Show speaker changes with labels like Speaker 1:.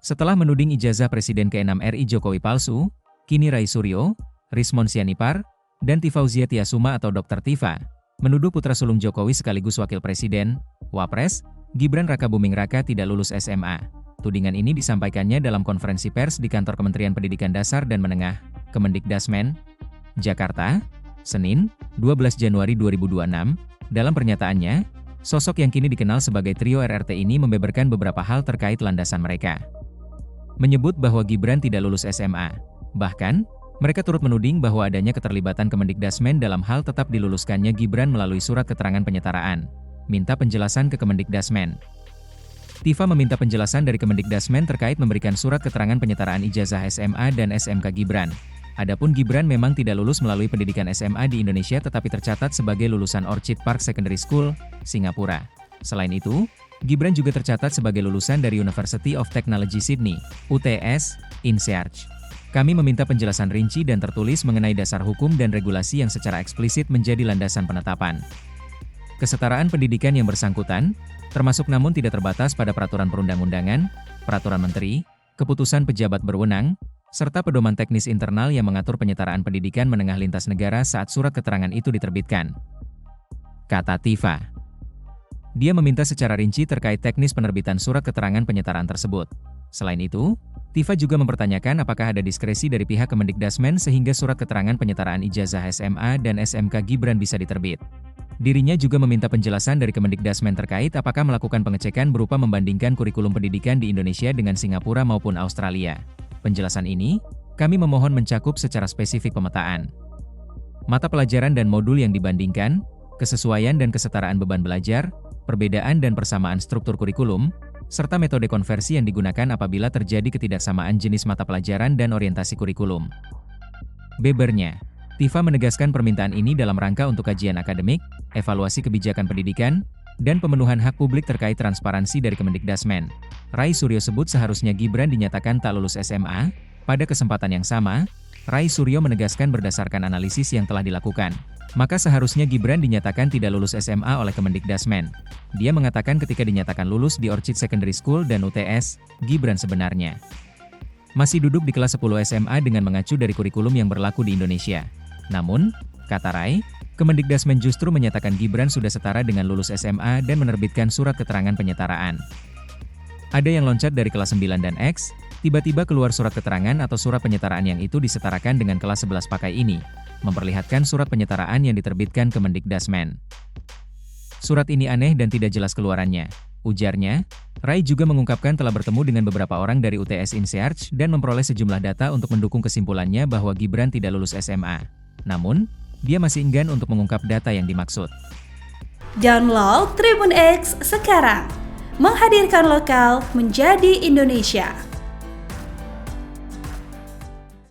Speaker 1: Setelah menuding ijazah Presiden ke-6 RI Jokowi palsu, kini Rai Suryo, Rismon Sianipar, dan Tifauzia Tiasuma atau Dr. Tifa, menuduh putra sulung Jokowi sekaligus Wakil Presiden, Wapres, Gibran Rakabuming Raka tidak lulus SMA. Tudingan ini disampaikannya dalam konferensi pers di kantor Kementerian Pendidikan Dasar dan Menengah, Kemendikdasmen, Jakarta, Senin, 12 Januari 2026. Dalam pernyataannya, sosok yang kini dikenal sebagai trio RRT ini membeberkan beberapa hal terkait landasan mereka. Menyebut bahwa Gibran tidak lulus SMA. Bahkan, mereka turut menuding bahwa adanya keterlibatan Kemendikdasmen dalam hal tetap diluluskannya Gibran melalui surat keterangan penyetaraan. Minta penjelasan ke Kemendikdasmen. Tifa meminta penjelasan dari Kemendikdasmen terkait memberikan surat keterangan penyetaraan ijazah SMA dan SMK Gibran. Adapun Gibran memang tidak lulus melalui pendidikan SMA di Indonesia tetapi tercatat sebagai lulusan Orchid Park Secondary School, Singapura. Selain itu, Gibran juga tercatat sebagai lulusan dari University of Technology Sydney, UTS, INSEARCH. Kami meminta penjelasan rinci dan tertulis mengenai dasar hukum dan regulasi yang secara eksplisit menjadi landasan penetapan kesetaraan pendidikan yang bersangkutan, termasuk namun tidak terbatas pada peraturan perundang-undangan, peraturan menteri, keputusan pejabat berwenang, serta pedoman teknis internal yang mengatur penyetaraan pendidikan menengah lintas negara saat surat keterangan itu diterbitkan. Kata Tifa. Dia meminta secara rinci terkait teknis penerbitan surat keterangan penyetaraan tersebut. Selain itu, Tifa juga mempertanyakan apakah ada diskresi dari pihak Kemendikdasmen sehingga surat keterangan penyetaraan ijazah SMA dan SMK Gibran bisa diterbit. Dirinya juga meminta penjelasan dari Kemendikdasmen terkait apakah melakukan pengecekan berupa membandingkan kurikulum pendidikan di Indonesia dengan Singapura maupun Australia. Penjelasan ini, kami memohon mencakup secara spesifik pemetaan mata pelajaran dan modul yang dibandingkan, kesesuaian dan kesetaraan beban belajar, perbedaan dan persamaan struktur kurikulum, serta metode konversi yang digunakan apabila terjadi ketidaksamaan jenis mata pelajaran dan orientasi kurikulum. Bebernya, Tifa menegaskan permintaan ini dalam rangka untuk kajian akademik, evaluasi kebijakan pendidikan, dan pemenuhan hak publik terkait transparansi dari Kemendikdasmen. Rai Suryo sebut seharusnya Gibran dinyatakan tak lulus SMA. Pada kesempatan yang sama, Rai Suryo menegaskan berdasarkan analisis yang telah dilakukan, maka seharusnya Gibran dinyatakan tidak lulus SMA oleh Kemendikdasmen. Dia mengatakan ketika dinyatakan lulus di Orchid Secondary School dan UTS, Gibran sebenarnya masih duduk di kelas 10 SMA dengan mengacu dari kurikulum yang berlaku di Indonesia. Namun, kata Rai, Kemendikdasmen justru menyatakan Gibran sudah setara dengan lulus SMA dan menerbitkan surat keterangan penyetaraan. Ada yang loncat dari kelas 9 dan X, tiba-tiba keluar surat keterangan atau surat penyetaraan yang itu disetarakan dengan kelas 11 pakai ini, memperlihatkan surat penyetaraan yang diterbitkan Kemendikdasmen. Surat ini aneh dan tidak jelas keluarannya, ujarnya. Rai juga mengungkapkan telah bertemu dengan beberapa orang dari UTS INSEARCH dan memperoleh sejumlah data untuk mendukung kesimpulannya bahwa Gibran tidak lulus SMA. Namun, dia masih enggan untuk mengungkap data yang dimaksud.
Speaker 2: Download Tribun X sekarang, menghadirkan lokal menjadi Indonesia.